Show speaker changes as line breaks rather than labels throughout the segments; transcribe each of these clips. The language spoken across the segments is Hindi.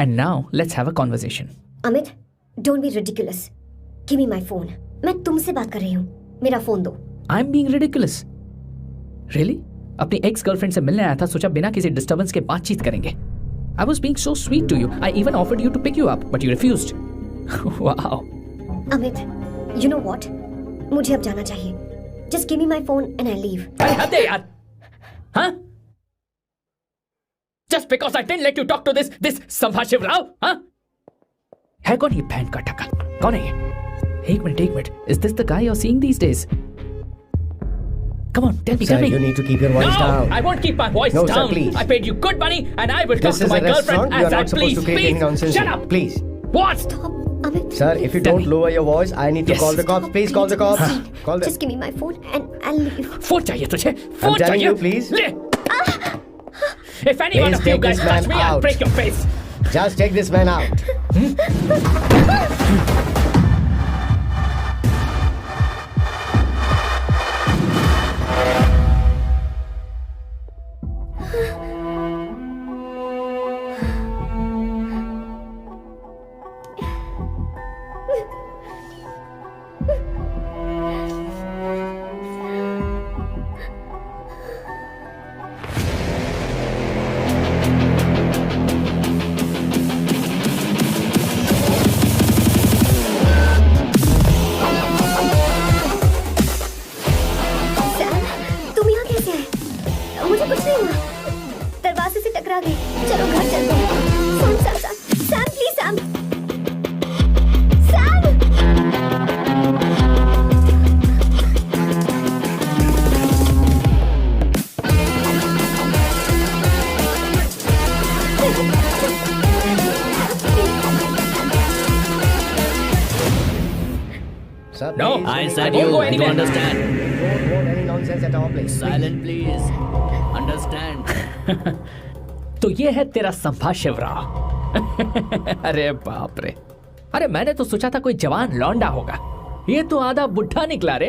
And now let's have a conversation.
Amit, don't be ridiculous. Give me my phone. मैं तुमसे बात कर रही हूँ. मेरा फोन दो.
I'm being ridiculous. Really? अपनी एक्स गर्लफ्रेंड से मिलने आया था, सोचा बिना किसी डिस्टर्बेंस के बातचीत करेंगे. I was being so sweet to you. I even offered you to pick you up, but you refused. Wow.
Amit, you know what? मुझे अब जाना चाहिए. Just give me my phone and I leave.
अरे हद है यार. हाँ? Just because I didn't let you talk to this संभाष Shivrao, हाँ? है कौन ये बहन का टका? कौन है ये? एक minute. Is this the guy you're seeing these days? Come on, tell me.
Sir, you need to keep your voice down.
No, I won't keep my voice
No,
down.
sir, please.
I paid you good money and I will talk
This
to
is
my
a restaurant.
girlfriend
You are
as I
not supposed to create any
please.
nonsense.
Shut
here.
up.
Please.
What?
Stop, Amit.
Sir, if you
Tell
don't
me.
lower your voice, I need to
Yes.
call the cops. Please call the cops. Call them.
Just give me my phone and I'll leave.
Phone चाहिए तुझे? फोन
telling
चाहिए?
you, please.
ले. If any one
Please
of you
take
guys
this
touch
man
me, I'll
out.
break your face.
Just take this man out.
Sam, तुम यहाँ कैसे आए? मुझे कुछ नहीं हुआ. दरवाजे से टकरा गई. चलो घर चलते हैं. Sam, please Sam.
Sir,
No,
please,
I
you
said
won't
you,
go
you
anywhere.
understand.
don't want any nonsense at our place.
Silent please. Understand.
तो ये है तेरा संभाष शिवराव. अरे बाप रे. अरे मैंने तो सोचा था कोई जवान लौंडा होगा. ये तो आधा बुढ़ा निकला रे.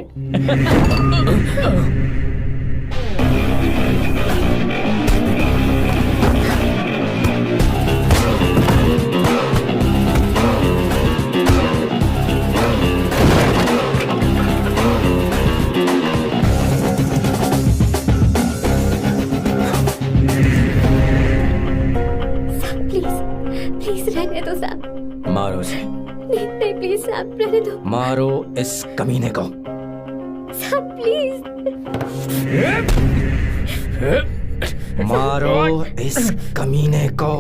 प्लीज रहने दो सैम.
मारो उसे.
नहीं प्लीज सैम, रहने दो.
मारो इस कमीने को.
Sam please.
मारो इस कमीने को.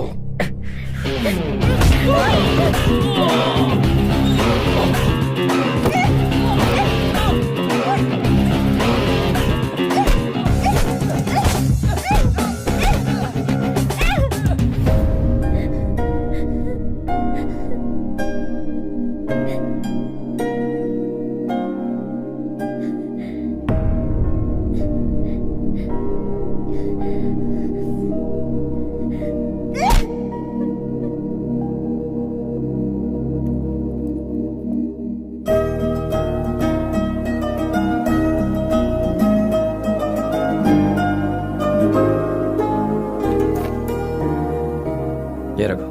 ये रखो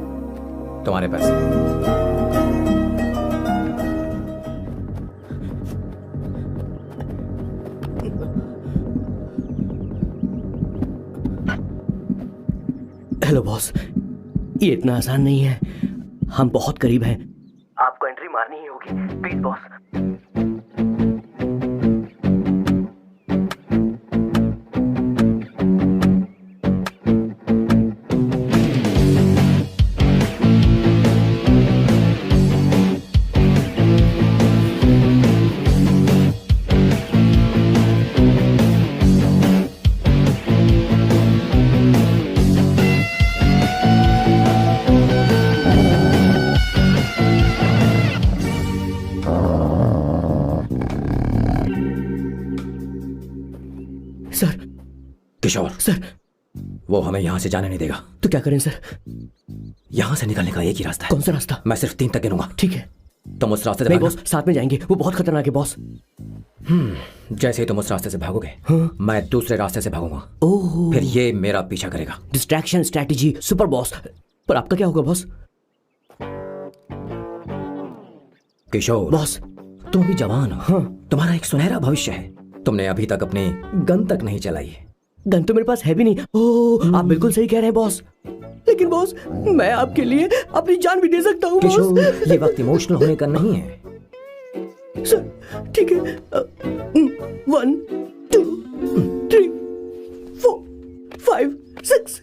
तुम्हारे पैसे.
हेलो बॉस, ये इतना आसान नहीं है. हम बहुत करीब हैं. आपको एंट्री मारनी ही होगी. Please boss. Sir.
Kishore,
sir.
वो हमें यहाँ से जाने नहीं देगा.
तो क्या करें सर?
यहाँ से निकलने का एक ही रास्ता है.
कौन सा रास्ता?
मैं सिर्फ 3 तक गिनूंगा.
ठीक है.
तुम उस रास्ते से
नहीं
भागना.
बॉस, साथ में जाएंगे. वो बहुत खतरनाक है बॉस.
जैसे ही तुम उस रास्ते से भागोगे,
हाँ?
मैं दूसरे रास्ते से भागूंगा.
ओह.
फिर ये मेरा पीछा करेगा.
Distraction strategy super boss. पर आपका क्या होगा बॉस?
किशोर
बॉस।
तुम अभी जवान हो।
हाँ।
तुम्हारा एक सुनहरा भविष्य है। तुमने अभी तक अपनी गन तक नहीं चलाई।
गन तो मेरे पास है भी नहीं। ओह, आप बिल्कुल सही कह रहे हैं बॉस। लेकिन बॉस, मैं आपके लिए अपनी जान भी दे सकता हूँ बॉस।
किशोर, ये वक्त इमोशनल होने का नहीं है।
सर ठीक है। 1 2 3 4 5 6।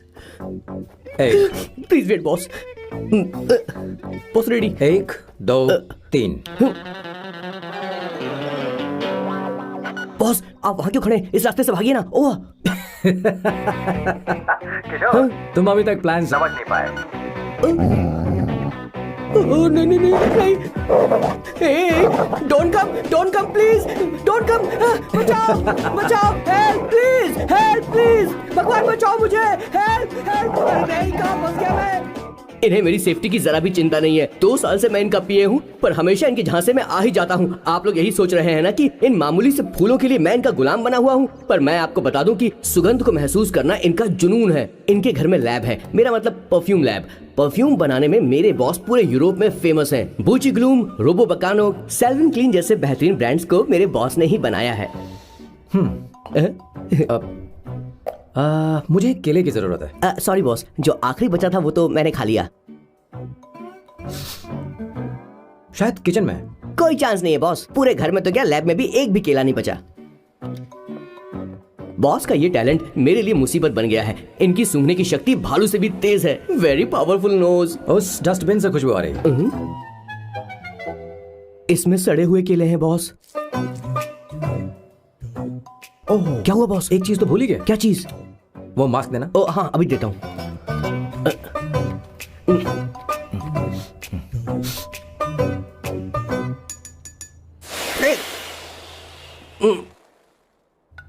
Please wait boss. Boss ready.
1 2 3।
Boss, आप वहां क्यों खड़े हैं? इस रास्ते से भागिए ना। ओह
तुम अभी तक प्लान समझ नहीं पाए।
नहीं नहीं नहीं नहीं। Don't come please, don't come. बचाओ बचाओ, हेल्प प्लीज, भगवान बचाओ मुझे, हेल्प हेल्प। नहीं, कहाँ फंस गया मैं? इन्हें मेरी सेफ्टी की जरा भी चिंता नहीं है। 2 साल से मैं इनका पिए हूँ, पर हमेशा इनके झांसे में आ ही जाता हूँ। आप लोग यही सोच रहे हैं ना कि इन मामूली से फूलों के लिए मैं इनका गुलाम बना हुआ हूँ, पर मैं आपको बता दूं कि सुगंध को महसूस करना इनका जुनून है। इनके घर में लैब है, मेरा मतलब परफ्यूम लैब। परफ्यूम बनाने में मेरे बॉस पूरे यूरोप में फेमस हैं। बूची ग्लूम, रोबो बकानो, सेल्विन क्लीन जैसे बेहतरीन ब्रांड्स को मेरे बॉस ने ही बनाया है।
मुझे एक केले की जरूरत है।
सॉरी बॉस, जो आखिरी बचा था वो तो मैंने खा लिया।
शायद किचन में।
कोई चांस नहीं है बॉस, पूरे घर में तो क्या, लैब में भी एक भी केला नहीं बचा। बॉस का ये टैलेंट मेरे लिए मुसीबत बन गया है। इनकी सूंघने की शक्ति भालू से भी तेज है। Very powerful nose.
उस डस्टबिन से खुशबू आ रही है।
इसमें सड़े हुए केले हैं बॉस।
ओह,
क्या हुआ बॉस?
एक चीज तो भूल ही गए।
क्या चीज?
वो मास्क देना।
ओ हाँ, अभी देता हूँ।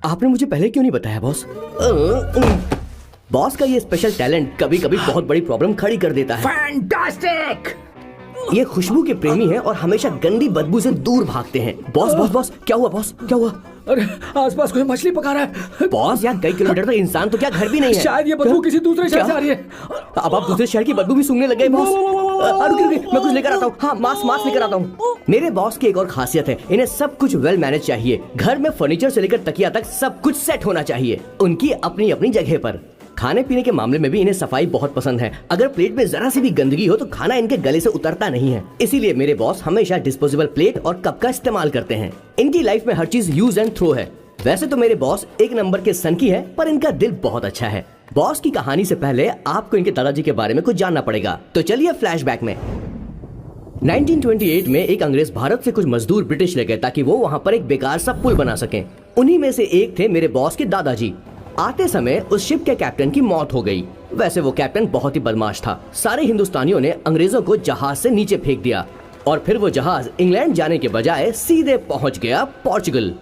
आपने मुझे पहले क्यों नहीं बताया बॉस? बॉस का ये स्पेशल टैलेंट कभी कभी बहुत बड़ी प्रॉब्लम खड़ी कर देता है।
फैंटास्टिक!
ये खुशबू के प्रेमी हैं और हमेशा गंदी बदबू से दूर भागते हैं। बॉस बॉस बॉस, क्या हुआ बॉस, क्या हुआ?
अरे आसपास कोई मछली पका रहा है।
बॉस, यहाँ कई किलोमीटर तक इंसान तो क्या घर भी नहीं है।
शायद ये बदबू किसी दूसरे शहर से आ रही है।
अब आप दूसरे शहर की बदबू भी सूंघने लग गए बॉस। रुकिए, मैं कुछ लेकर आता हूँ। हाँ, मास्क लेकर आता हूँ। मेरे बॉस की एक और खासियत है, इन्हें सब कुछ वेल मैनेज चाहिए। घर में फर्नीचर से लेकर तकिया तक सब कुछ सेट होना चाहिए, उनकी अपनी अपनी जगह पर। खाने पीने के मामले में भी इन्हें सफाई बहुत पसंद है। अगर प्लेट में जरा सी भी गंदगी हो तो खाना इनके गले से उतरता नहीं है। इसीलिए मेरे बॉस हमेशा डिस्पोजेबल प्लेट और कप का इस्तेमाल करते हैं। इनकी लाइफ में हर चीज यूज एंड थ्रो है। वैसे तो मेरे बॉस एक नंबर के सनकी है, पर इनका दिल बहुत अच्छा है। बॉस की कहानी से पहले आपको इनके दादाजी के बारे में कुछ जानना पड़ेगा। तो चलिए फ्लैशबैक में। 1928 में एक अंग्रेज भारत से कुछ मजदूर ब्रिटिश ले गए ताकि वो वहाँ पर एक बेकार सा पुल बना सकें। उन्हीं में से एक थे मेरे बॉस के दादाजी। आते समय उस शिप के कैप्टन की मौत हो गई। वैसे वो कैप्टन बहुत ही बदमाश था। सारे हिंदुस्तानियों ने अंग्रेजों को जहाज से नीचे फेंक दिया और फिर वो जहाज इंग्लैंड जाने के बजाय सीधे पहुंच गया पोर्चुगल।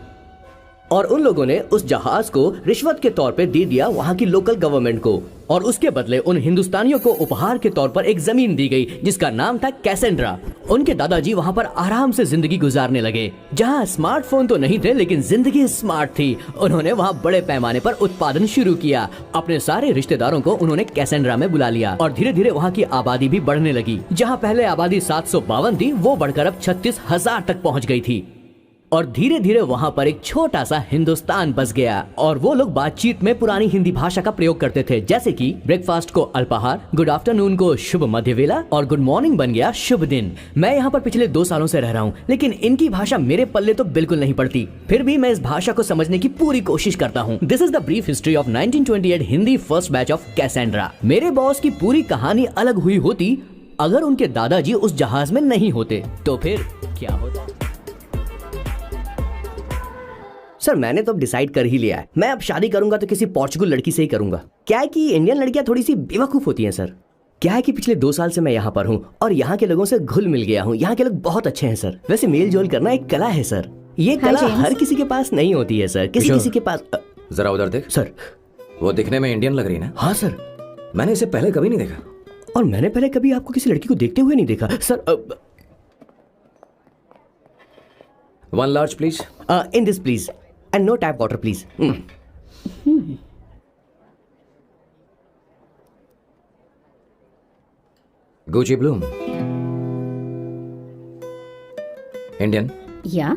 और उन लोगों ने उस जहाज को रिश्वत के तौर पे दे दिया वहाँ की लोकल गवर्नमेंट को, और उसके बदले उन हिंदुस्तानियों को उपहार के तौर पर एक जमीन दी गई जिसका नाम था कैसेंड्रा। उनके दादाजी वहाँ पर आराम से जिंदगी गुजारने लगे, जहाँ स्मार्टफोन तो नहीं थे लेकिन जिंदगी स्मार्ट थी। उन्होंने वहाँ बड़े पैमाने पर उत्पादन शुरू किया। अपने सारे रिश्तेदारों को उन्होंने कैसेंड्रा में बुला लिया और धीरे धीरे वहाँ की आबादी भी बढ़ने लगी। जहाँ पहले आबादी 752 थी, वो बढ़कर अब 36,000 तक पहुँच गई थी। और धीरे धीरे वहाँ पर एक छोटा सा हिंदुस्तान बस गया और वो लोग बातचीत में पुरानी हिंदी भाषा का प्रयोग करते थे, जैसे कि ब्रेकफास्ट को अल्पाहार, गुड आफ्टरनून को शुभ मध्यवेला और गुड मॉर्निंग बन गया शुभ दिन। मैं यहाँ पर पिछले 2 सालों से रह रहा हूँ, लेकिन इनकी भाषा मेरे पल्ले तो बिल्कुल नहीं पड़ती। फिर भी मैं इस भाषा को समझने की पूरी कोशिश करता हूँ। This is the brief history of 1928 Hindi first batch of Cassandra. मेरे बॉस की पूरी कहानी अलग हुई होती अगर उनके दादाजी उस जहाज में नहीं होते, तो फिर क्या होता? सर, मैंने तो अब डिसाइड कर ही लिया है। मैं अब शादी करूंगा तो किसी पोर्चुगल लड़की से ही करूंगा। क्या है कि इंडियन लड़कियां थोड़ी सी बेवकूफ होती हैं सर। क्या है कि पिछले 2 साल से मैं यहाँ पर हूँ और यहाँ के लोगों से घुल मिल गया हूँ। यहाँ के लोग बहुत अच्छे हैं सर। वैसे मेल जोल करना एक कला है सर। ये कला हर किसी के पास नहीं होती है सर। किसी के पास।
जरा उधर देख
सर।
वो दिखने में इंडियन लग रही ना?
हाँ सर।
मैंने इसे पहले कभी नहीं देखा।
और मैंने पहले कभी आपको किसी लड़की को देखते हुए नहीं देखा sir.
1 large please.
In this please and no tap water please.
Gucci Bloom. Indian.
या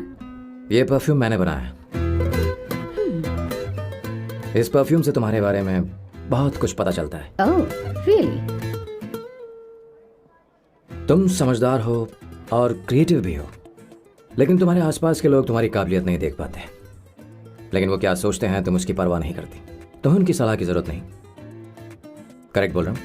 ये परफ्यूम मैंने बनाया है। इस परफ्यूम से तुम्हारे बारे में बहुत कुछ पता चलता है।
Oh really?
तुम समझदार हो और क्रिएटिव भी हो, लेकिन तुम्हारे आसपास के लोग तुम्हारी काबिलियत नहीं देख पाते। लेकिन वो क्या सोचते हैं तुम उसकी परवाह नहीं करती। तुम्हें उनकी सलाह की जरूरत नहीं। करेक्ट बोल रहा हूं?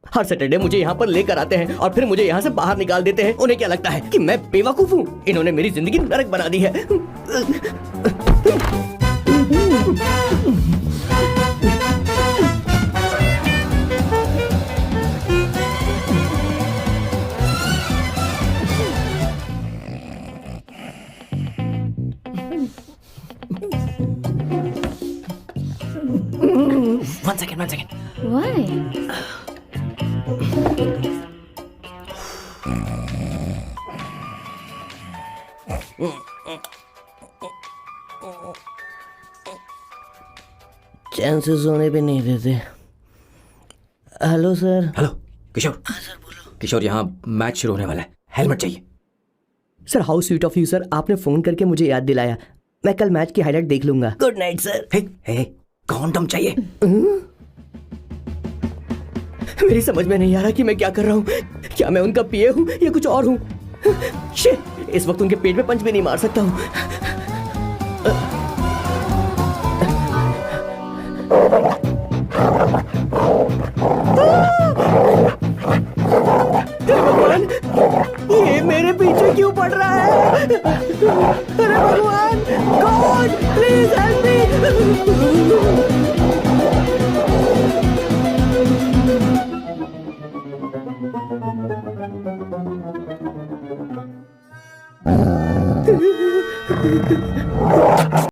हर सैटरडे मुझे यहाँ पर लेकर आते हैं और फिर मुझे यहाँ से बाहर निकाल देते हैं। उन्हें क्या लगता है कि मैं बेवकूफ हूँ? इन्होंने मेरी जिंदगी नरक बना दी है।
One second.
व्हाई?
चैन से सोने भी नहीं देते। Hello sir.
हेलो किशोर। किशोर, यहाँ मैच शुरू होने वाला है, हेलमेट चाहिए।
Sir how sweet of you sir, आपने फोन करके मुझे याद दिलाया। मैं कल मैच की हाईलाइट देख लूंगा। Good night sir.
Hey, condom चाहिए।
मेरी समझ में नहीं आ रहा कि मैं क्या कर रहा हूँ। क्या मैं उनका पीए हूँ या कुछ और हूँ? शिट, इस वक्त उनके पेट में पंच भी नहीं मार सकता हूँ। हे भगवान, ये मेरे पीछे क्यों पड़ रहा है? अरे भगवान, गॉड प्लीज हेल्प मी।